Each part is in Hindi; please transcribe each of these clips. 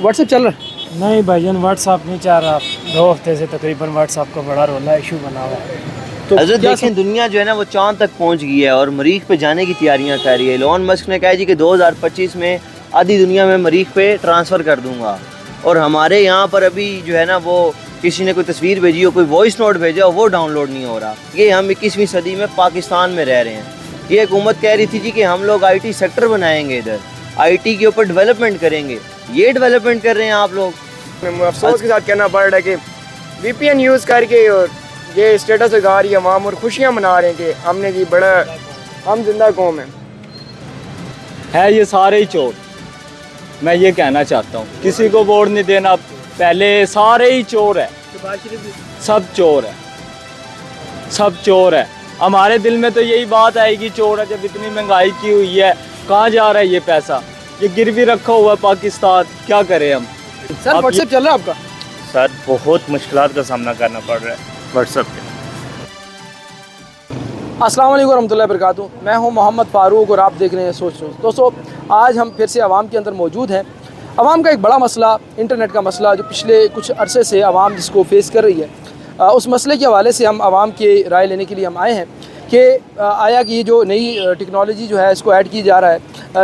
व्हाट्सएप चल रहा है? नहीं भाईजान व्हाट्सअप नहीं चल रहा, 2 हफ्ते से तकरीबन व्हाट्सअप का बड़ा रोला इशू बना हुआ है। तो हजरत क्या देखें दुनिया जो है ना वो चांद तक पहुंच गई है और मरीख पे जाने की तैयारियां कर रही है। एलोन मस्क ने कहा जी कि 2025 में आधी दुनिया में मरीख पे ट्रांसफ़र कर दूंगा। और हमारे यहाँ पर अभी जो है ना वो किसी ने कोई तस्वीर भेजी हो, कोई वॉइस नोट भेजा हो, वो डाउनलोड नहीं हो रहा। ये हम 21वीं सदी में पाकिस्तान में रह रहे हैं। ये हुकूमत कह रही थी जी कि हम लोग IT सेक्टर बनाएंगे, इधर IT के ऊपर डेवलपमेंट करेंगे। ये डेवलपमेंट कर रहे हैं आप लोग। अफसोस के साथ कहना पड़ रहा है कि VPN यूज़ करके और ये स्टेटस लगा रही है अवाम और खुशियाँ मना रहे हैं कि हमने जी बड़ा हम जिंदा कौम है ये सारे ही चोर। मैं ये कहना चाहता हूँ, किसी को वोट नहीं देना, पहले सारे ही चोर है, सब चोर है, सब चोर है। हमारे दिल में तो यही बात आएगी चोर है, जब इतनी महंगाई की हुई है, कहाँ जा रहा है ये पैसा, ये गिरवी रखा हुआ है पाकिस्तान, क्या करें हम। सर व्हाट्सएप चल रहा है आपका? सर बहुत मुश्किलात का सामना करना पड़ रहा है व्हाट्सएप पे। अस्सलाम वालेकुम रहमतुल्लाहि व बरकातुहू। मैं हूं मोहम्मद फ़ारूक और आप देख रहे हैं सोच न्यूज़। दोस्तों आज हम फिर से आवाम के अंदर मौजूद हैं। आवाम का एक बड़ा मसला, इंटरनेट का मसला, जो पिछले कुछ अरसे से आवाम जिसको फेस कर रही है, उस मसले के हवाले से हम आवाम की राय लेने के लिए हम आए हैं कि आया कि ये जो नई टेक्नोलॉजी जो है इसको ऐड की जा रहा है,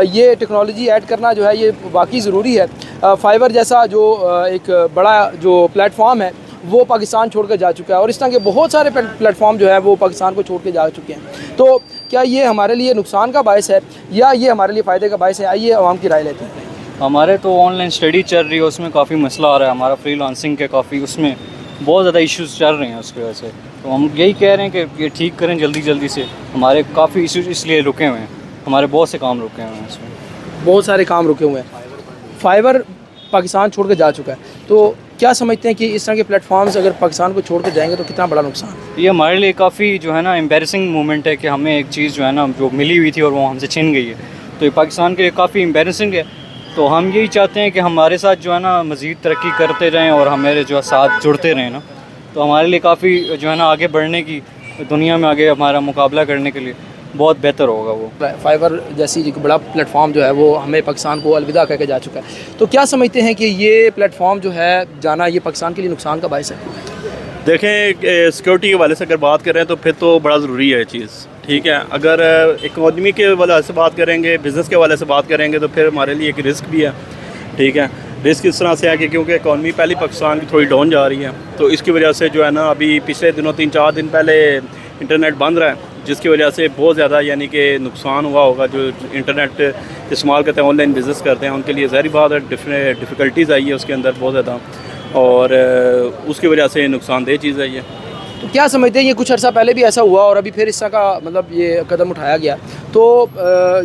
ये टेक्नोलॉजी ऐड करना जो है ये वाकई ज़रूरी है। फाइबर जैसा जो एक बड़ा जो प्लेटफॉर्म है वो पाकिस्तान छोड़ कर जा चुका है और इस तरह के बहुत सारे प्लेटफॉर्म जो है वो पाकिस्तान को छोड़ के जा चुके हैं। तो क्या ये हमारे लिए नुकसान का बायस है या ये हमारे लिए फ़ायदे का बायस है? आइए आवाम की राय लेते हैं। हमारे तो ऑनलाइन स्टडी चल रही है, उसमें काफ़ी मसला आ रहा है। हमारा फ्रीलांसिंग के काफ़ी उसमें बहुत ज़्यादा इश्यूज़ चल रहे हैं उसकी वजह से। तो हम यही कह रहे हैं कि ये ठीक करें जल्दी जल्दी से। हमारे काफ़ी इश्यूज़ इसलिए रुके हुए हैं, हमारे बहुत से काम रुके हुए हैं इसमें, बहुत सारे काम रुके हुए हैं। फाइबर पाकिस्तान छोड़ कर जा चुका है, तो क्या समझते हैं कि इस तरह के प्लेटफॉर्म्स अगर पाकिस्तान को छोड़ कर जाएंगे तो कितना बड़ा नुकसान? ये हमारे लिए काफ़ी जो है ना एम्बेरसिंग मोमेंट है कि हमें एक चीज़ जो है ना जो मिली हुई थी और वो हमसे छिन गई है। तो ये पाकिस्तान के लिए काफ़ी एम्बेरसिंग है। तो हम यही चाहते हैं कि हमारे साथ जो है ना मज़ीद तरक्की करते रहें और हमारे जो है साथ जुड़ते रहें ना, तो हमारे लिए काफ़ी जो है ना आगे बढ़ने की, दुनिया में आगे हमारा मुकाबला करने के लिए बहुत बेहतर होगा वो। फाइबर जैसी एक बड़ा प्लेटफॉर्म जो है वो हमें पाकिस्तान को अलविदा कह के जा चुका है। तो क्या समझते हैं कि ये प्लेटफॉर्म जो है जाना ये पाकिस्तान के लिए नुकसान का बायस है? देखें सिक्योरिटी के वाले से अगर बात करें तो फिर तो बड़ा ज़रूरी है चीज़, ठीक है। अगर इकोनॉमी के वाले से बात करेंगे, बिज़नेस के वाले से बात करेंगे तो फिर हमारे लिए एक रिस्क भी है, ठीक है। रिस्क इस तरह से है कि क्योंकि इकॉनमी पहले पाकिस्तान की थोड़ी डाउन जा रही है, तो इसकी वजह से जो है ना अभी पिछले दिनों 3-4 दिन पहले इंटरनेट बंद रहा है, जिसकी वजह से बहुत ज़्यादा यानी कि नुकसान हुआ होगा। जो इंटरनेट इस्तेमाल करते हैं, ऑनलाइन बिज़नेस करते हैं, उनके लिए ज़ाहिर बात है डिफ़िकल्टीज़ आई है उसके अंदर बहुत ज़्यादा, और उसकी वजह से नुकसानदेह चीज़ है ये। तो क्या समझते हैं ये कुछ अर्सा पहले भी ऐसा हुआ और अभी फिर इस तरह का मतलब ये कदम उठाया गया, तो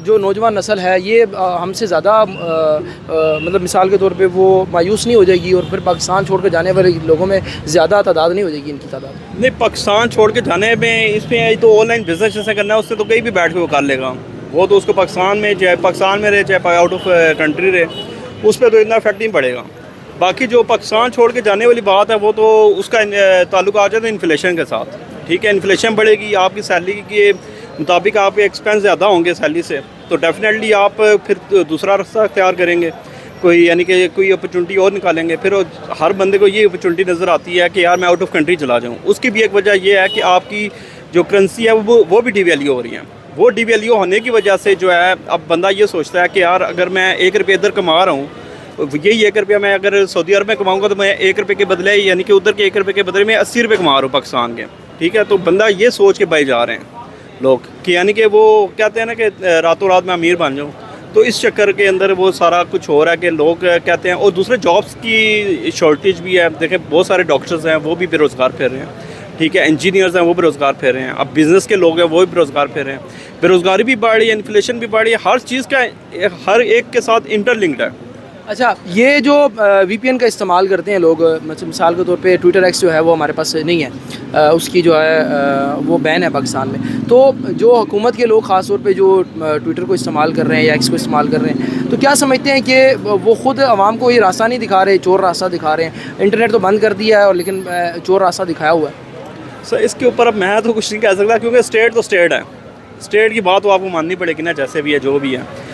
जो नौजवान नस्ल है ये हमसे ज़्यादा मतलब मिसाल के तौर पे वो मायूस नहीं हो जाएगी और फिर पाकिस्तान छोड़ कर जाने वाले लोगों में ज़्यादा तादाद नहीं हो जाएगी इनकी तादाद? नहीं, पाकिस्तान छोड़ के जाने में इसमें तो ऑनलाइन बिज़नेस जैसे करना है उससे तो कहीं भी बैठ के वो कर लेगा। वो तो उसको पाकिस्तान में चाहे पाकिस्तान में रहे चाहे आउट ऑफ कंट्री रहे, उस पर तो इतना इफेक्ट नहीं पड़ेगा। बाकी जो पाकिस्तान छोड़ के जाने वाली बात है वो तो उसका ताल्लुक आ जाता है इन्फ्लेशन के साथ, ठीक है। इन्फ्लेशन बढ़ेगी, आपकी सैलरी के मुताबिक आपके एक्सपेंस ज़्यादा होंगे सैलरी से, तो डेफिनेटली आप फिर दूसरा रास्ता अख्तियार करेंगे, कोई यानी कि कोई अपॉर्चुनिटी और निकालेंगे। फिर हर बंदे को ये अपॉर्चुनिटी नज़र आती है कि यार मैं आउट ऑफ कंट्री चला जाऊँ। उसकी भी एक वजह ये है कि आपकी जो करेंसी है वो भी डिवैल्यू हो रही है। वो डिवैल्यू होने की वजह से जो है अब बंदा ये सोचता है कि यार अगर मैं 1 रुपये इधर कमा रहा हूँ, यही 1 रुपया मैं अगर सऊदी अरब में कमाऊँगा तो मैं 1 रुपये के बदले यानी कि उधर के 1 रुपये के बदले में 80 रुपये कमा रहा हूँ पाकिस्तान के, ठीक है। तो बंदा ये सोच के भाई जा रहे हैं लोग कि यानी कि वो कहते हैं ना कि रातों रात मैं अमीर बन जाऊँ। तो इस चक्कर के अंदर वो सारा कुछ हो रहा है कि लोग कहते हैं। और दूसरे जॉब्स की शॉर्टेज भी है। देखें बहुत सारे डॉक्टर्स हैं वो भी बेरोज़गार फिर रहे हैं, ठीक है। इंजीनियर्स हैं वो बेरोज़गार फिर रहे हैं। अब बिज़नेस के लोग हैं वो भी बेरोज़गार फिर रहे हैं। बेरोज़गारी भी बढ़ रही है, इन्फ्लेशन भी बढ़ रही है, हर चीज़ का हर एक के साथ इंटरलिंक्ड है। अच्छा, ये जो VPN का इस्तेमाल करते हैं लोग, मतलब मिसाल के तौर पे ट्विटर एक्स जो है वो हमारे पास नहीं है, उसकी जो है वो बैन है पाकिस्तान में। तो जो हुकूमत के लोग ख़ास तौर पे जो ट्विटर को इस्तेमाल कर रहे हैं या एक्स को इस्तेमाल कर रहे हैं, तो क्या समझते हैं कि वो ख़ुद आवाम को ये रास्ता नहीं दिखा रहे, चोर रास्ता दिखा रहे हैं? इंटरनेट तो बंद कर दिया है और लेकिन चोर रास्ता दिखाया हुआ है। सर इसके ऊपर अब मैं तो कुछ नहीं कह सकता, क्योंकि स्टेट तो स्टेट है। स्टेट की बात तो आपको माननी पड़ेगी ना, जैसे भी है जो भी है।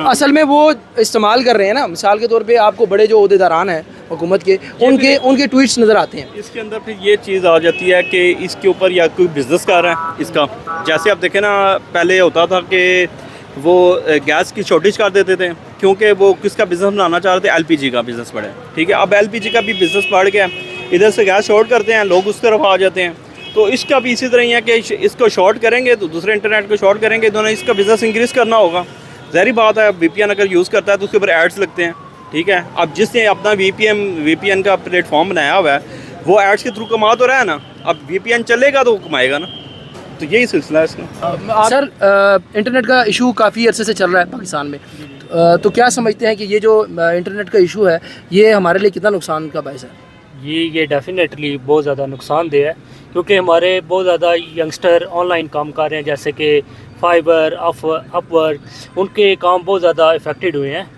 असल में वो इस्तेमाल कर रहे हैं ना, मिसाल के तौर पे आपको बड़े जो ओहदेदारान हैं हुकूमत के, उनके ट्वीट्स नज़र आते हैं। इसके अंदर फिर ये चीज़ आ जाती है कि इसके ऊपर या कोई बिज़नेस कर रहा है इसका, जैसे आप देखें ना पहले होता था कि वो गैस की शॉर्टेज कर देते थे क्योंकि वो किसका बिज़नेस बनाना चाह रहे थे, एलपीजी का बिज़नेस बढ़े, ठीक है। अब एलपीजी का भी बिज़नेस बढ़ गया, इधर से गैस शॉर्ट करते हैं लोग, उस तरफ आ जाते हैं। तो इसका भी इसी तरह ही है कि इसको शॉर्ट करेंगे तो दूसरे इंटरनेट को शॉर्ट करेंगे, दोनों इसका बिज़नेस इंक्रीज़ करना होगा। ज़ाहिर बात है, वीपीएन अगर यूज़ करता है तो उसके ऊपर एड्स लगते हैं, ठीक है। अब जिसने अपना वीपीएन का प्लेटफॉर्म बनाया हुआ है वो एड्स के थ्रू कमा तो रहा है ना, अब वीपीएन चलेगा तो कमाएगा ना, तो यही सिलसिला है इसका। सर इंटरनेट का इशू काफ़ी अरसे से चल रहा है पाकिस्तान में, तो क्या समझते हैं कि ये जो इंटरनेट का इशू है ये हमारे लिए कितना नुकसान का बायस है? ये डेफिनेटली बहुत ज़्यादा नुकसानदेह है, क्योंकि हमारे बहुत ज़्यादा यंगस्टर ऑनलाइन काम कर रहे हैं, जैसे कि फाइबर, अपवर्क, उनके काम बहुत ज़्यादा इफ़ेक्टेड हुए हैं।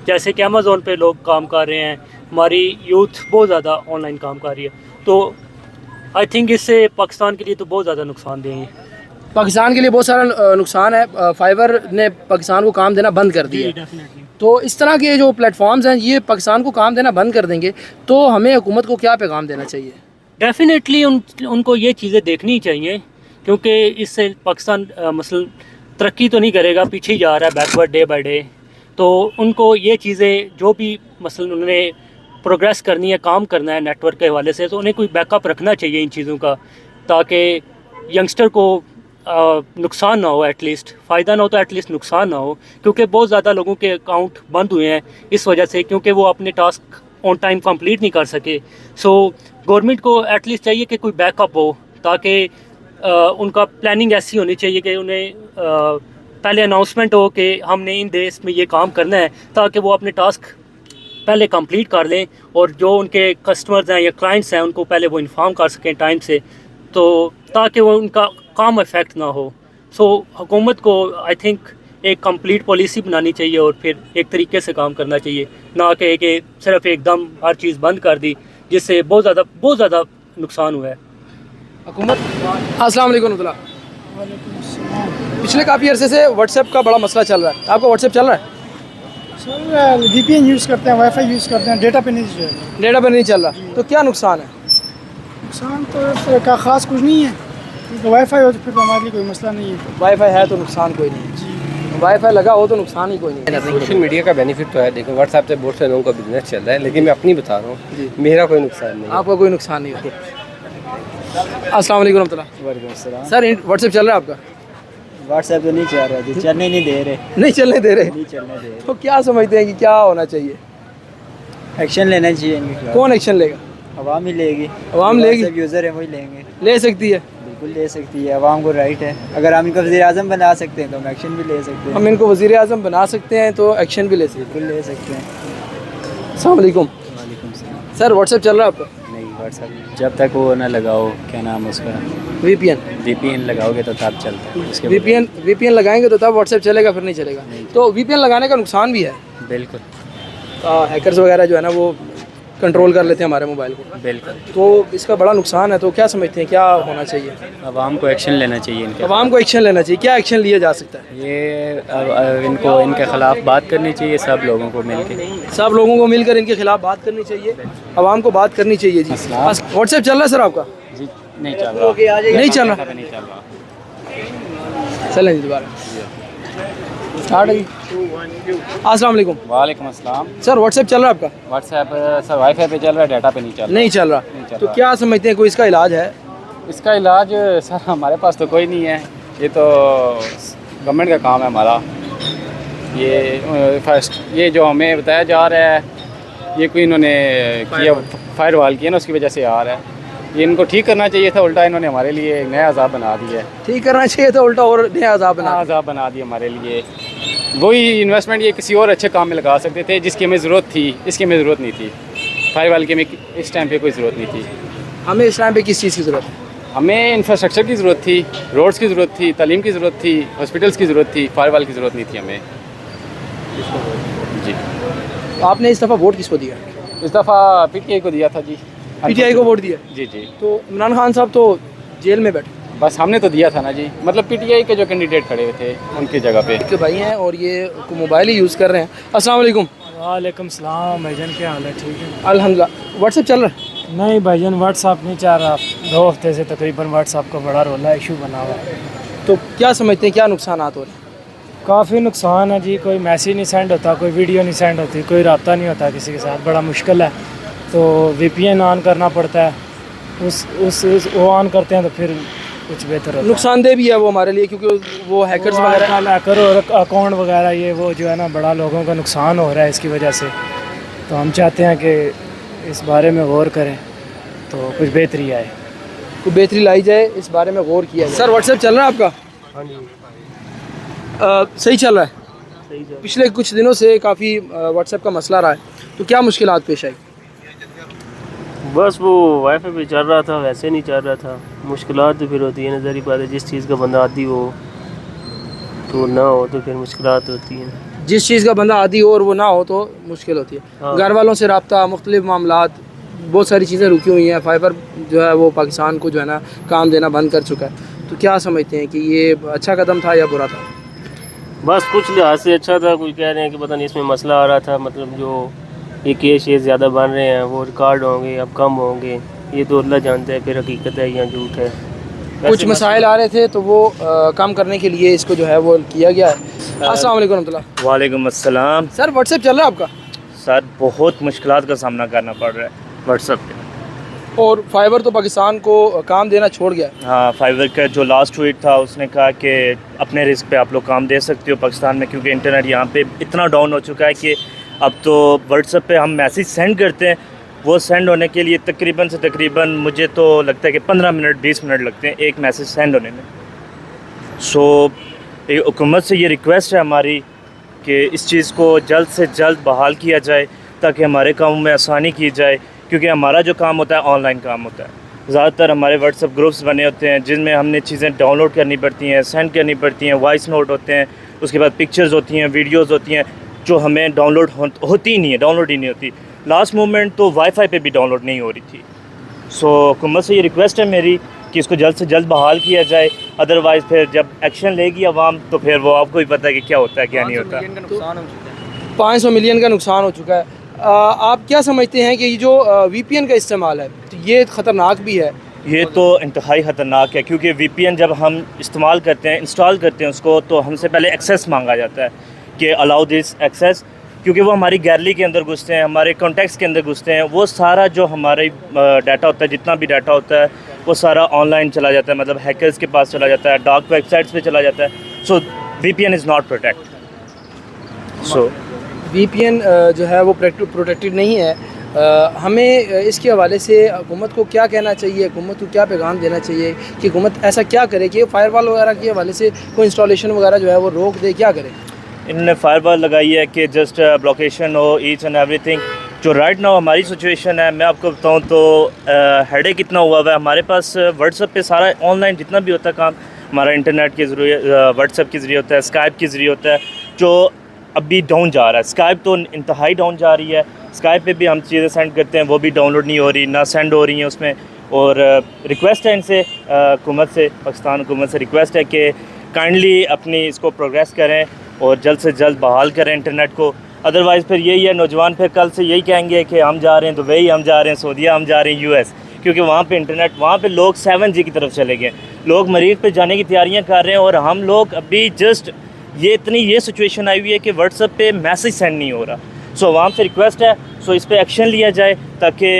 जैसे कि अमेज़ोन पे लोग काम कर रहे हैं, हमारी यूथ बहुत ज़्यादा ऑनलाइन काम कर रही है, तो आई थिंक इससे पाकिस्तान के लिए तो बहुत ज़्यादा नुकसानदेह है। पाकिस्तान के लिए बहुत सारा नुकसान है, फाइबर ने पाकिस्तान को काम देना बंद कर दिया, तो इस तरह के जो प्लेटफॉर्म्स हैं ये पाकिस्तान को काम देना बंद कर देंगे, तो हमें हुकूमत को क्या पैगाम देना चाहिए? डेफिनेटली उनको ये चीज़ें देखनी चाहिए, क्योंकि इससे पाकिस्तान मसलन तरक्की तो नहीं करेगा, पीछे ही जा रहा है बैकवर्ड डे बाय डे। तो उनको ये चीज़ें जो भी मसलन उन्होंने प्रोग्रेस करनी है, काम करना है नेटवर्क के हवाले से, तो उन्हें कोई बैकअप रखना चाहिए इन चीज़ों का, ताकि यंगस्टर को नुकसान ना हो, एटलीस्ट फ़ायदा ना हो तो एटलीस्ट नुकसान ना हो, क्योंकि बहुत ज़्यादा लोगों के अकाउंट बंद हुए हैं इस वजह से, क्योंकि वो अपने टास्क ऑन टाइम कंप्लीट नहीं कर सके। सो गवर्नमेंट को एटलीस्ट चाहिए कि कोई बैकअप हो, ताकि उनका प्लानिंग ऐसी होनी चाहिए कि उन्हें पहले अनाउंसमेंट हो कि हमने इन देश में ये काम करना है, ताकि वो अपने टास्क पहले कंप्लीट कर लें, और जो उनके कस्टमर्स हैं या क्लाइंट्स हैं उनको पहले वो इन्फॉर्म कर सकें टाइम से, तो ताकि वो उनका काम इफ़ेक्ट ना हो। सो हुकूमत को आई थिंक एक कंप्लीट पॉलिसी बनानी चाहिए और फिर एक तरीके से काम करना चाहिए, ना कि सिर्फ एकदम हर चीज़ बंद कर दी, जिससे बहुत ज़्यादा नुकसान हुआ है। हुकूमत अस्सलाम वालेकुम रहमतुल्लाह। पिछले काफ़ी अरसे से व्हाट्सएप का बड़ा मसला चल रहा है, आपका व्हाट्सएप चल रहा है? सर VPN यूज़ करते हैं, वाईफाई यूज़ करते हैं, डेटा पे नहीं है। डेटा पर नहीं चल रहा, तो क्या नुकसान है? नुकसान तो का ख़ास कुछ नहीं है, क्योंकि वाईफाई हो तो फिर हमारे लिए कोई मसला नहीं है। वाईफाई है तो नुकसान कोई नहीं है, वाईफाई लगा हो तो नुकसान ही कोई नहीं है। सोशल मीडिया का बेनिफिट तो है, देखो व्हाट्सएप से बहुत से लोगों का बिजनेस चल रहा है, लेकिन मैं अपनी बता रहा हूँ, मेरा कोई नुकसान नहीं है। आपका कोई नुकसान नहीं है। अस्सलाम वालेकुम रहमतुल्लाह। वालेकुम अस्सलाम। सर व्हाट्सएप चल रहा है आपका? व्हाट्सएप तो नहीं चल रहा जी, चलने नहीं दे रहे। नहीं चलने दे रहे? नहीं चलने दे रहे। तो क्या समझते हैं कि क्या होना चाहिए? एक्शन लेना चाहिए इनके खिलाफ। कौन एक्शन लेगा? अवाम ही लेगी। अवाम लेगी? सब यूज़र है वही लेंगे। ले सकती है, बिल्कुल ले सकती है, अवाम को राइट है। अगर हम इनको वज़ीर आज़म बना सकते हैं तो हम एक्शन भी ले सकते हैं। हम इनको वज़ीर आज़म बना सकते हैं तो एक्शन भी ले सकते हैं। बिल्कुल ले सकते हैं। अस्सलाम वालेकुम। वालेकुम सलाम। सर व्हाट्सएप चल रहा है आपका? नहीं व्हाट्सएप जब तक वो ना लगाओ, क्या नाम है उसका, VPN लगाओगे तो तब चलता है। उसके VPN लगाएंगे तो तब व्हाट्सएप चलेगा, फिर नहीं चलेगा। तो VPN लगाने का नुकसान भी है, बिल्कुल हैकर्स वगैरह जो है ना वो कंट्रोल कर लेते हैं हमारे मोबाइल को, बिल्कुल। तो इसका बड़ा नुकसान है। तो क्या समझते हैं क्या होना चाहिए? अवाम को एक्शन लेना चाहिए इनके। अवाम को एक्शन लेना चाहिए, क्या एक्शन लिया जा सकता है? ये इनको इनके ख़िलाफ़ बात करनी चाहिए सब लोगों को मिलकर। सब लोगों को मिलकर इनके खिलाफ बात करनी चाहिए, अवाम को बात करनी चाहिए जी। व्हाट्सएप चल रहा है सर आपका? जी नहीं चल रहा। नहीं चल रहा? नहीं चल रहा। चलें जी दोबारा स्टार्ट है जी। अस्सलाम वालेकुम। वालेकुम अस्सलाम। सर व्हाट्सएप चल रहा है आपका? व्हाट्सएप सर वाईफाई पे चल रहा है, डाटा पे नहीं चल रहा। नहीं चल रहा, तो क्या समझते हैं कोई इसका इलाज है? इसका इलाज सर हमारे पास तो कोई नहीं है, ये तो गवर्नमेंट का काम है हमारा। ये फर्स्ट ये जो हमें बताया जा रहा है, ये कोई इन्होंने किया फायरवॉल किया ना, उसकी वजह से आ रहा है। ये इनको ठीक करना चाहिए था, उल्टा इन्होंने हमारे लिए एक नया अज़ाब बना दिया है। ठीक करना चाहिए था, उल्टा और नया अज़ाब बना दिया हमारे लिए। वही इन्वेस्टमेंट ये किसी और अच्छे काम में लगा सकते थे, जिसकी हमें ज़रूरत थी, इसकी हमें ज़रूरत नहीं थी। फायरवॉल की हमें इस टाइम पे कोई ज़रूरत नहीं थी। हमें इस टाइम पे किस चीज़ की ज़रूरत है? हमें इंफ्रास्ट्रक्चर की ज़रूरत थी, रोड्स की ज़रूरत थी, तालीम की ज़रूरत थी, हॉस्पिटल्स की ज़रूरत थी, फायरवॉल की ज़रूरत नहीं थी हमें जी। आपने इस दफ़ा वोट किसको दिया? इस दफ़ा PTI को दिया था जी। PTI को वोट दिया? जी जी। तो इमरान खान साहब तो जेल में बैठे। बस हमने तो दिया था ना जी, मतलब पीटीआई के जो कैंडिडेट खड़े हुए थे उनकी जगह पे। के भाई हैं और ये मोबाइल ही यूज़ कर रहे हैं। अस्सलाम वालेकुम। वालेकुम सलाम भाईजान, क्या हाल है? ठीक है। अल्हम्दुलिल्लाह। व्हाट्सएप चल रहा है? नहीं भाईजान, व्हाट्सअप नहीं चल रहा। 2 हफ्ते से तकरीबन व्हाट्सअप का बड़ा रोला इशू बना हुआ है। तो क्या समझते हैं क्या नुकसान हो रहे हैं? काफ़ी नुकसान है जी। कोई मैसेज नहीं सेंड होता, कोई वीडियो नहीं सेंड होती, कोई रब्ता नहीं होता किसी के साथ, बड़ा मुश्किल है। तो VPN ऑन करना पड़ता है, उस वो ऑन करते हैं तो फिर कुछ बेहतर होता है। नुकसानदेह भी है वो हमारे लिए, क्योंकि वो हैकर्स वगैरह हैकर और अकाउंट वगैरह ये वो जो है ना, बड़ा लोगों का नुकसान हो रहा है इसकी वजह से। तो हम चाहते हैं कि इस बारे में गौर करें तो कुछ बेहतरी आए, को बेहतरी लाई जाए, इस बारे में गौर किया जाए। सर व्हाट्सएप चल रहा है आपका? हाँ जी। सही चल रहा है? पिछले कुछ दिनों से काफ़ी व्हाट्सएप का मसला रहा है, तो क्या मुश्किलात पेश आई? बस वो वाईफाई पे चल रहा था, वैसे नहीं चल रहा था। मुश्किलात तो फिर होती है, नज़र बात है, जिस चीज़ का बंदा आदी हो तो ना हो तो फिर मुश्किलात होती हैं। जिस चीज़ का बंदा आदी हो और वो ना हो तो मुश्किल होती है। हाँ। घर वालों से रब्ता, मुख्तलिफ मामलात, बहुत सारी चीज़ें रुकी हुई हैं। फाइबर जो है वो पाकिस्तान को जो है ना काम देना बंद कर चुका है। तो क्या समझते हैं कि ये अच्छा कदम था या बुरा था? बस कुछ लिहाज से अच्छा था, कुछ कह रहे हैं कि पता नहीं इसमें मसला आ रहा था, मतलब जो ये केस ज़्यादा बन रहे हैं वो रिकॉर्ड होंगे, अब कम होंगे, ये तो अल्लाह जानता है फिर हकीकत है या झूठ है। कुछ मसाइल आ रहे थे तो वो कम करने के लिए इसको जो है वो किया गया है। अस्सलाम वालेकुम रहमतुल्लाह। वालेकुम अस्सलाम। सर व्हाट्सएप चल रहा है आपका? सर बहुत मुश्किलात का सामना करना पड़ रहा है व्हाट्सएप पे। और फाइबर तो पाकिस्तान को काम देना छोड़ गया। हाँ, फाइबर का जो लास्ट ट्वीट था उसने कहा कि अपने रिस्क पे आप लोग काम दे सकते हो पाकिस्तान में, क्योंकि इंटरनेट यहाँ पे इतना डाउन हो चुका है कि अब तो व्हाट्सएप पे हम मैसेज सेंड करते हैं, वो सेंड होने के लिए तकरीबन से तकरीबन मुझे तो लगता है कि 15 मिनट 20 मिनट लगते हैं एक मैसेज सेंड होने में। सो हुकूमत से ये रिक्वेस्ट है हमारी कि इस चीज़ को जल्द से जल्द बहाल किया जाए ताकि हमारे कामों में आसानी की जाए, क्योंकि हमारा जो काम होता है ऑनलाइन काम होता है। ज़्यादातर हमारे व्हाट्सएप ग्रुप्स बने होते हैं जिनमें हमने चीज़ें डाउनलोड करनी पड़ती हैं, सेंड करनी पड़ती हैं, वॉइस नोट होते हैं, उसके बाद पिक्चर्स होती हैं, वीडियोज़ होती हैं जो हमें डाउनलोड होती नहीं है, डाउनलोड ही नहीं होती। लास्ट मोमेंट तो वाईफाई पे भी डाउनलोड नहीं हो रही थी। सो हुकूमत से ये रिक्वेस्ट है मेरी कि इसको जल्द से जल्द बहाल किया जाए, अदरवाइज़ फिर जब एक्शन लेगी आवाम तो फिर वो आपको ही पता है कि क्या होता है क्या नहीं होता। 500 मिलियन का नुकसान हो चुका है। आप क्या समझते हैं कि ये जो VPN का इस्तेमाल है तो ये ख़तरनाक भी है? ये तो इंतहाई ख़तरनाक है, क्योंकि VPN जब हम इस्तेमाल करते हैं, इंस्टॉल करते हैं उसको, तो हमसे पहले एक्सेस मांगा जाता है कि अलाउ दिस एक्सेस, क्योंकि वो हमारी गैलरी के अंदर घुसते हैं, हमारे कॉन्टैक्ट्स के अंदर घुसते हैं। वो सारा जो हमारे डाटा होता है, जितना भी डाटा होता है वो सारा ऑनलाइन चला जाता है, मतलब हैकर्स के पास चला जाता है, डार्क वेबसाइट्स पे चला जाता है। सो VPN is not protect. So VPN जो है वो प्रोटेक्टेड नहीं है। हमें इसके हवाले से हुकूमत को क्या कहना चाहिए, हुकूमत को क्या पैगाम देना चाहिए कि हुकूमत ऐसा क्या करे कि फायरवॉल वगैरह के हवाले से कोई इंस्टॉलेशन वगैरह जो है वो रोक दे, क्या करे? इन्होंने फायरवॉल लगाई है कि जस्ट ब्लॉकेशन हो ईच एंड एवरीथिंग। जो राइट नाउ हमारी सिचुएशन है, मैं आपको बताऊं तो हेडेक कितना हुआ है हमारे पास। व्हाट्सएप पे सारा ऑनलाइन जितना भी होता है काम हमारा इंटरनेट के ज़रिए, व्हाट्सएप के ज़रिए होता है, स्काइप के ज़रिए होता है, जो अभी डाउन जा रहा है। स्काइप तो इंतहाई डाउन जा रही है। स्काइप पे भी हम चीज़ें सेंड करते हैं, वो भी डाउनलोड नहीं हो रही, ना सेंड हो रही हैं उसमें। और रिक्वेस्ट है इनसे, हुकूमत से, पाकिस्तान हुकूमत से रिक्वेस्ट है कि काइंडली अपनी इसको प्रोग्रेस करें और जल्द से जल्द बहाल करें इंटरनेट को। अदरवाइज़ फिर यही है, नौजवान फिर कल से यही कहेंगे कि हम जा रहे हैं दुबई, हम जा रहे हैं सऊदीया, हम जा रहे हैं US, क्योंकि वहाँ पे इंटरनेट, वहाँ पे लोग 7G की तरफ चले गए, लोग मरीज़ पे जाने की तैयारियाँ कर रहे हैं। और हम लोग अभी जस्ट ये सिचुएशन आई हुई है कि व्हाट्सएप पे मैसेज सेंड नहीं हो रहा। सो आवाम से रिक्वेस्ट है, सो इस पे एक्शन लिया जाए ताकि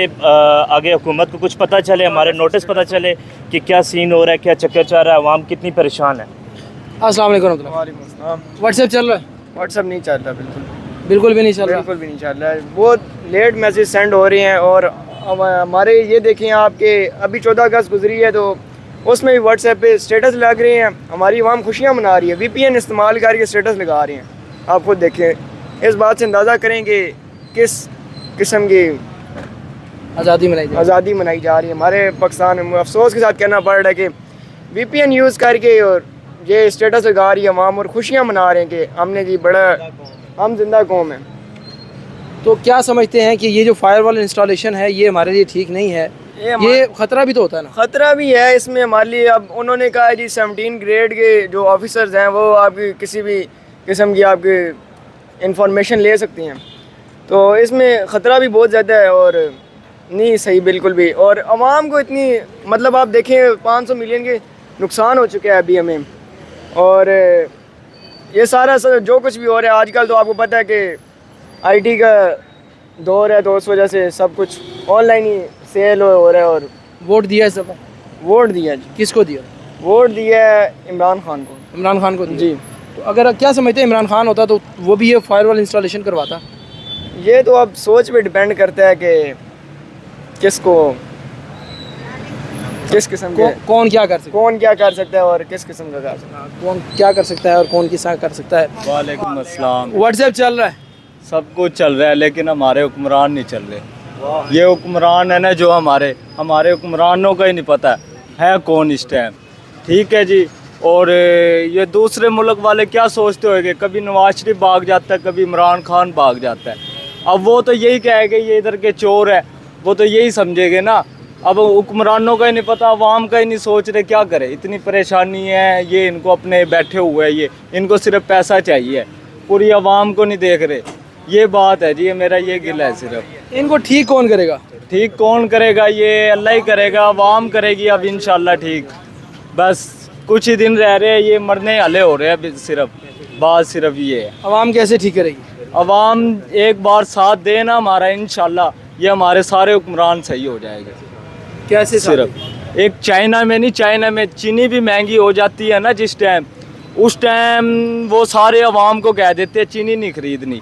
आगे हुकूमत को कुछ पता चले, हमारे नोटिस पता चले कि क्या सीन हो रहा है, क्या चक्कर चल रहा है, आवाम कितनी परेशान है। अस्सलाम वालेकुम। वालेकुम अस्सलाम। व्हाट्सएप चल रहा है? व्हाट्सएप नहीं चल रहा, बिल्कुल भी नहीं चल रहा। बिल्कुल भी नहीं चल रहा है। बहुत लेट मैसेज सेंड हो रहे हैं। और हमारे ये देखें आपके अभी 14 अगस्त गुजरी है तो उसमें भी व्हाट्सएप पे स्टेटस लग रहे हैं, हमारी आवाम खुशियाँ मना रही है, VPN इस्तेमाल करके स्टेटस लगा रहे हैं। आप खुद देखें, इस बात से अंदाज़ा करेंगे किस किस्म की आज़ादी मनाई जा रही है हमारे पाकिस्तान में। अफसोस के साथ कहना पड़ रहा है कि VPN यूज़ करके और ये स्टेटस लगा रही है आवाम और खुशियाँ मना रहे हैं कि हमने जी बड़ा, हम जिंदा कौम हैं। तो क्या समझते हैं कि ये जो फायरवॉल इंस्टॉलेशन है ये हमारे लिए ठीक नहीं है? ये खतरा भी तो होता है ना। ख़तरा भी है इसमें हमारे लिए। अब उन्होंने कहा है जी 17 ग्रेड के जो ऑफिसर्स हैं वो आपकी किसी भी किस्म की आपकी इंफॉर्मेशन ले सकती हैं, तो इसमें ख़तरा भी बहुत ज़्यादा है और नहीं सही बिल्कुल भी। और आवाम को इतनी मतलब आप देखें 500 मिलियन के नुकसान हो चुके हैं अभी हमें। और ये सारा जो कुछ भी हो रहा है आजकल, तो आपको पता है कि आईटी का दौर है, तो उस वजह से सब कुछ ऑनलाइन ही सेल हो रहा है। और वोट दिया है सब? वोट दिया जी। किसको दिया? वोट दिया है इमरान खान को। इमरान खान को जी। तो अगर क्या समझते हैं इमरान खान होता तो वो भी ये फायरवॉल इंस्टॉलेशन करवाता? ये तो अब सोच पे डिपेंड करता है कि किसको किस किस्म के कौन क्या कर सकता है और किस किस्म का कर सकता है, कौन क्या कर सकता है और कौन किस कर सकता है। वालेकुम अस्सलाम। व्हाट्सएप चल रहा है, सब कुछ चल रहा है, लेकिन हमारे हुक्मरान नहीं चल रहे। ये हुक्मरान है ना जो हमारे हुक्मरानों का ही नहीं पता है कौन इस टाइम, ठीक है जी। और ये दूसरे मुल्क वाले क्या सोचते होंगे, कभी नवाज शरीफ भाग जाता है, कभी इमरान खान भाग जाता है। अब वो तो यही कहेंगे ये इधर के चोर है, वो तो यही समझेंगे ना। अब हुक्मरानों का ही नहीं पता, अवाम का ही नहीं सोच रहे, क्या करे। इतनी परेशानी है, ये इनको अपने बैठे हुए हैं, ये इनको सिर्फ पैसा चाहिए, पूरी अवाम को नहीं देख रहे। ये बात है जी, ये मेरा ये गिला है सिर्फ। इनको ठीक कौन करेगा? ठीक कौन करेगा? ये अल्लाह ही करेगा, अवाम करेगी अब इंशाल्लाह ठीक। बस कुछ ही दिन रह रहे हैं, ये मरने वाले हो रहे हैं सिर्फ, बात सिर्फ ये है। अवाम कैसे ठीक करेगी? अवाम एक बार साथ दे ना हमारा, इंशाल्लाह ये हमारे सारे हुक्मरान सही हो जाएंगे। कैसे? सिर्फ एक चाइना में नहीं, चाइना में चीनी भी महंगी हो जाती है ना जिस टाइम, उस टाइम वो सारे अवाम को कह देते हैं चीनी नहीं खरीदनी,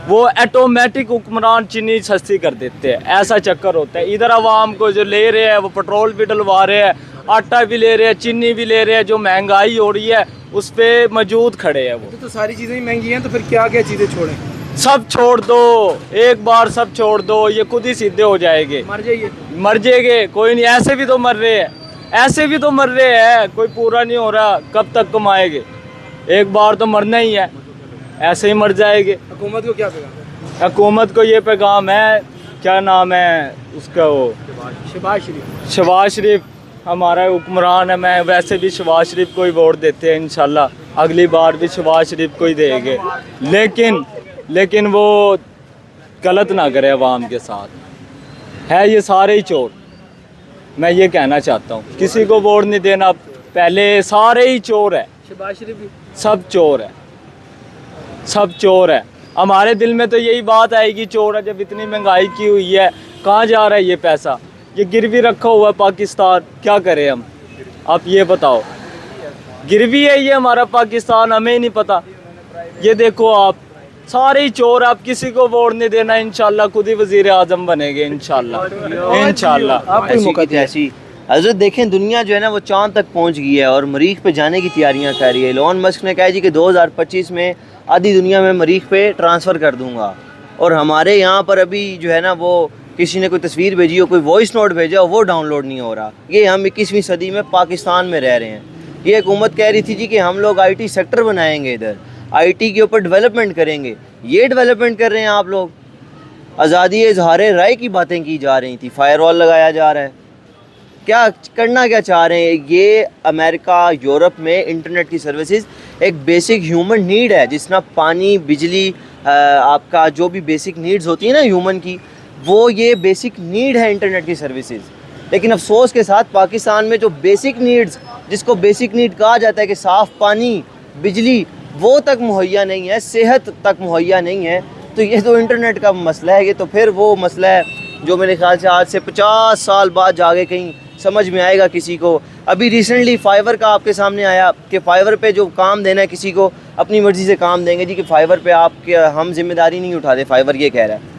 वो ऑटोमेटिक हुक्मरान चीनी सस्ती कर देते हैं। ऐसा चक्कर होता है। इधर अवाम को जो ले रहे हैं वो पेट्रोल भी डलवा रहे हैं, आटा भी ले रहे हैं, चीनी भी ले रहे हैं, जो महंगाई हो रही है उस पर मौजूद खड़े हैं वो। तो सारी चीज़ें ही महंगी हैं, तो फिर क्या क्या चीज़ें छोड़ें? सब छोड़ दो, एक बार सब छोड़ दो, ये खुद ही सीधे हो जाएंगे। मर जाएंगे, कोई नहीं, ऐसे भी तो मर रहे हैं, ऐसे भी तो मर रहे हैं, कोई पूरा नहीं हो रहा, कब तक कमाएंगे? एक बार तो मरना ही है, ऐसे ही मर जाएंगे। हुकूमत को क्या पैगाम? हुकूमत को ये पैगाम है, क्या नाम है उसका, वो शहबाज शरीफ हमारा हुक्मरान है। मैं वैसे भी शहबाज शरीफ को ही वोट देते हैं, इंशाल्लाह अगली बार भी शहबाज शरीफ को ही देंगे। लेकिन वो गलत ना करे अवाम के साथ, है ये सारे ही चोर। मैं ये कहना चाहता हूँ, किसी को वोट नहीं देना, पहले सारे ही चोर है, शहबाज शरीफ भी सब चोर है, सब चोर है। हमारे दिल में तो यही बात आएगी चोर है, जब इतनी महंगाई की हुई है, कहाँ जा रहा है ये पैसा? ये गिरवी रखा हुआ है पाकिस्तान, क्या करें हम? आप ये बताओ, गिरवी है ये हमारा पाकिस्तान, हमें ही नहीं पता। ये देखो आप, सारे ही चोर, आप किसी को वोट नहीं देना, इंशाल्लाह खुद ही वजीर आजम बनेंगे, इंशाल्लाह। ऐसी हजरत देखें, दुनिया जो है ना वो चांद तक पहुंच गई है और मरीख पे जाने की तैयारियां कर रही है। एलोन मस्क ने कहा जी कि 2025 में आधी दुनिया में मरीख पे ट्रांसफ़र कर दूंगा। और हमारे यहाँ पर अभी जो है ना वो किसी ने कोई तस्वीर भेजी हो, कोई वॉइस नोट भेजा हो, वो डाउनलोड नहीं हो रहा। ये हम 21वीं सदी में पाकिस्तान में रह रहे हैं। ये हुकूमत कह रही थी जी कि हम लोग IT सेक्टर बनाएंगे, इधर IT के ऊपर डेवलपमेंट करेंगे। ये डेवलपमेंट कर रहे हैं आप लोग। आज़ादी इज़हार राय की बातें की जा रही थी, फायरवॉल लगाया जा रहा है। क्या करना क्या चाह रहे हैं? ये अमेरिका, यूरोप में इंटरनेट की सर्विसेज एक बेसिक ह्यूमन नीड है, जिसना पानी, बिजली, आपका जो भी बेसिक नीड्स होती है ना ह्यूमन की, वो ये बेसिक नीड है इंटरनेट की सर्विसेज। लेकिन अफसोस के साथ पाकिस्तान में जो बेसिक नीड्स, जिसको बेसिक नीड कहा जाता है कि साफ़ पानी, बिजली, वो तक मुहैया नहीं है, सेहत तक मुहैया नहीं है। तो ये तो इंटरनेट का मसला है। ये तो फिर वो मसला है जो मेरे ख्याल से आज से 50 साल बाद जाके कहीं समझ में आएगा किसी को। अभी रिसेंटली फाइवर का आपके सामने आया कि फाइवर पे जो काम देना है किसी को, अपनी मर्ज़ी से काम देंगे जी कि फाइवर पे आपके हम जिम्मेदारी नहीं उठाते, फाइवर ये कह रहा है।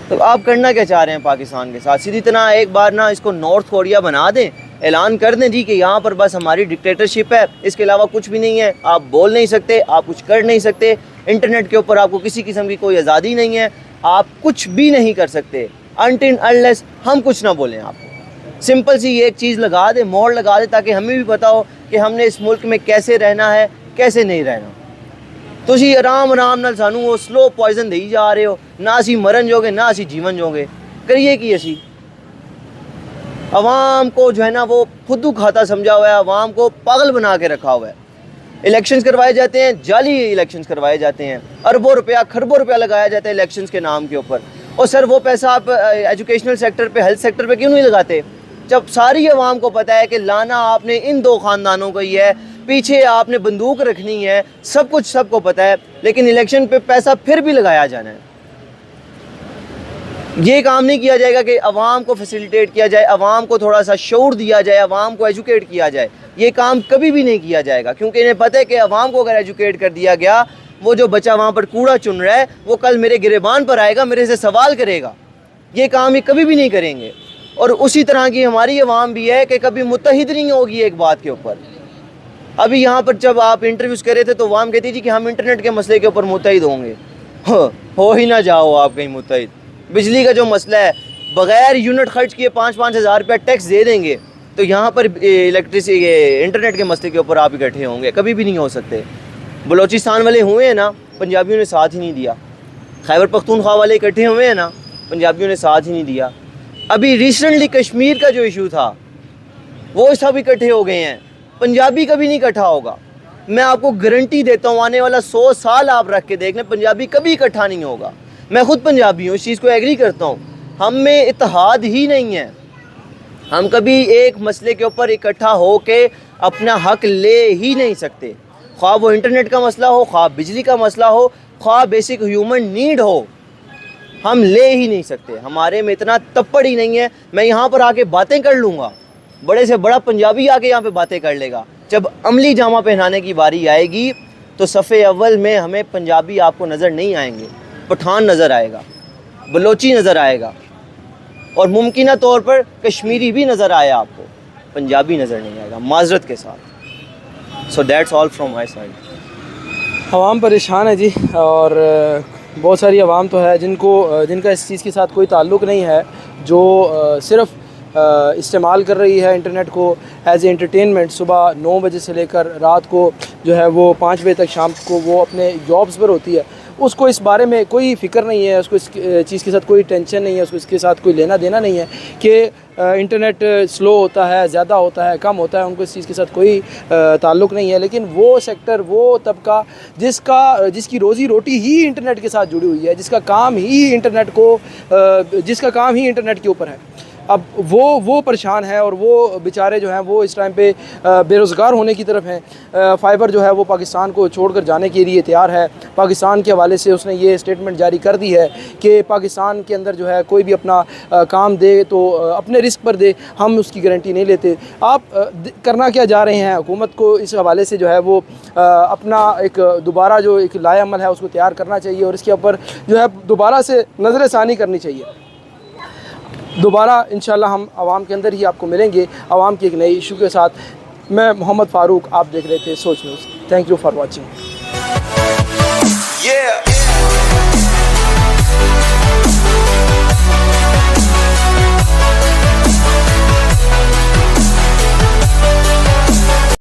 तो आप करना क्या चाह रहे हैं पाकिस्तान के साथ? सीधी तरह एक बार ना इसको नॉर्थ कोरिया बना दें, ऐलान कर दें जी कि यहाँ पर बस हमारी डिक्टेटरशिप है, इसके अलावा कुछ भी नहीं है। आप बोल नहीं सकते, आप कुछ कर नहीं सकते, इंटरनेट के ऊपर आपको किसी किस्म की कोई आज़ादी नहीं है, आप कुछ भी नहीं कर सकते अनटिल अनलेस हम कुछ ना बोलें आपको। सिंपल सी एक चीज़ लगा दे, मोड़ लगा दे, ताकि हमें भी पता हो कि हमने इस मुल्क में कैसे रहना है, कैसे नहीं रहना। तुसी आराम आराम नाल सानू वो स्लो पॉइजन देई जा रहे हो, ना असी मरन जोगे ना असी जीवन जोगे। करिए कि असी अवाम को जो है ना वो खुद खाता समझा हुआ है, अवाम को पागल बना के रखा हुआ है। इलेक्शंस करवाए जाते हैं, जाली इलेक्शंस करवाए जाते हैं, अरबों रुपया खरबों रुपया लगाया जाता है इलेक्शंस के नाम के ऊपर। और सर वो पैसा आप एजुकेशनल सेक्टर पे, हेल्थ सेक्टर पे क्यों नहीं लगाते, जब सारी अवाम को पता है कि लाना आपने इन दो ख़ानदानों को ही है, पीछे आपने बंदूक रखनी है, सब कुछ सबको पता है, लेकिन इलेक्शन पे पैसा फिर भी लगाया जाना है। ये काम नहीं किया जाएगा कि अवाम को फैसिलिटेट किया जाए, अवाम को थोड़ा सा शऊर दिया जाए, अवाम को एजुकेट किया जाए। ये काम कभी भी नहीं किया जाएगा, क्योंकि इन्हें पता है कि अवाम को अगर एजुकेट कर दिया गया, वो जो बच्चा वहाँ पर कूड़ा चुन रहा है वो कल मेरे गिरेबान पर आएगा, मेरे से सवाल करेगा। ये काम ये कभी भी नहीं करेंगे। और उसी तरह की हमारी अवाम भी है कि कभी मुत्तहिद नहीं होगी एक बात के ऊपर। अभी यहाँ पर जब आप इंटरव्यूज़ कर रहे थे तो अवाम कहती थी कि हम इंटरनेट के मसले के ऊपर मुत्तहिद होंगे। हो ही ना जाओ आप कहीं मुत्तहिद। बिजली का जो मसला है, बग़ैर यूनिट खर्च किए 5-5 हज़ार रुपया टैक्स दे देंगे, तो यहाँ पर इलेक्ट्रिसिटी इंटरनेट के मसले के ऊपर आप इकट्ठे होंगे, कभी भी नहीं हो सकते। बलोचिस्तान वाले हुए हैं ना, पंजाबियों ने साथ ही नहीं दिया। खैबर पख्तूनख्वा वाले इकट्ठे हुए हैं ना, पंजाबियों ने साथ ही नहीं दिया। अभी रिसेंटली कश्मीर का जो इशू था वो सब इकट्ठे हो गए हैं, पंजाबी कभी नहीं इकट्ठा होगा। मैं आपको गारंटी देता हूँ, आने वाला 100 साल आप रख के देख लें, पंजाबी कभी इकट्ठा नहीं होगा। मैं खुद पंजाबी हूँ, इस चीज़ को एग्री करता हूँ। हम में इत्तेहाद ही नहीं है, हम कभी एक मसले के ऊपर इकट्ठा हो के अपना हक ले ही नहीं सकते। ख्वाह वो इंटरनेट का मसला हो, ख्वाह बिजली का मसला हो, ख्वाह बेसिक ह्यूमन नीड हो, हम ले ही नहीं सकते। हमारे में इतना तप्पड़ ही नहीं है। मैं यहाँ पर आके बातें कर लूँगा, बड़े से बड़ा पंजाबी आके यहाँ पे बातें कर लेगा। जब अमली जामा पहनाने की बारी आएगी तो सफ़े अव्वल में हमें पंजाबी आपको नज़र नहीं आएंगे, पठान नज़र आएगा, बलोची नज़र आएगा, और मुमकिन तौर पर कश्मीरी भी नज़र आया आपको, पंजाबी नज़र नहीं आएगा, माजरत के साथ। So that's all from my side. आवाम परेशान है जी, और बहुत सारी आवाम तो है जिनका इस चीज़ के साथ कोई ताल्लुक़ नहीं है, जो सिर्फ़ इस्तेमाल कर रही है इंटरनेट को एज ए एंटरटेनमेंट। सुबह 9 बजे से लेकर रात को जो है वो 5 बजे तक शाम को वो अपने जॉब्स पर होती है। उसको इस बारे में कोई फ़िक्र नहीं है, उसको इस चीज़ के साथ कोई टेंशन नहीं है, उसको इसके साथ कोई लेना देना नहीं है कि इंटरनेट स्लो होता है, ज़्यादा होता है, कम होता है। उनको इस चीज़ के साथ कोई ताल्लुक़ नहीं है। लेकिन वो सेक्टर, वो तबका जिसकी रोज़ी रोटी ही इंटरनेट के साथ जुड़ी हुई है, जिसका काम ही इंटरनेट के ऊपर है, अब वो परेशान है, और वो बेचारे जो हैं वो इस टाइम पे बेरोज़गार होने की तरफ हैं। फ़ाइबर जो है वो पाकिस्तान को छोड़कर जाने के लिए तैयार है। पाकिस्तान के हवाले से उसने ये स्टेटमेंट जारी कर दी है कि पाकिस्तान के अंदर जो है कोई भी अपना काम दे तो अपने रिस्क पर दे, हम उसकी गारंटी नहीं लेते। आप करना क्या जा रहे हैं? हुकूमत को इस हवाले से जो है वो अपना एक दोबारा जो एक लाएअमल है उसको तैयार करना चाहिए, और इसके ऊपर जो है दोबारा से नज़र-ए-सानी करनी चाहिए। दोबारा इंशाल्लाह हम आवाम के अंदर ही आपको मिलेंगे, आवाम के एक नए इशू के साथ। मैं मोहम्मद फ़ारूक, आप देख रहे थे सोच news. Thank you for watching.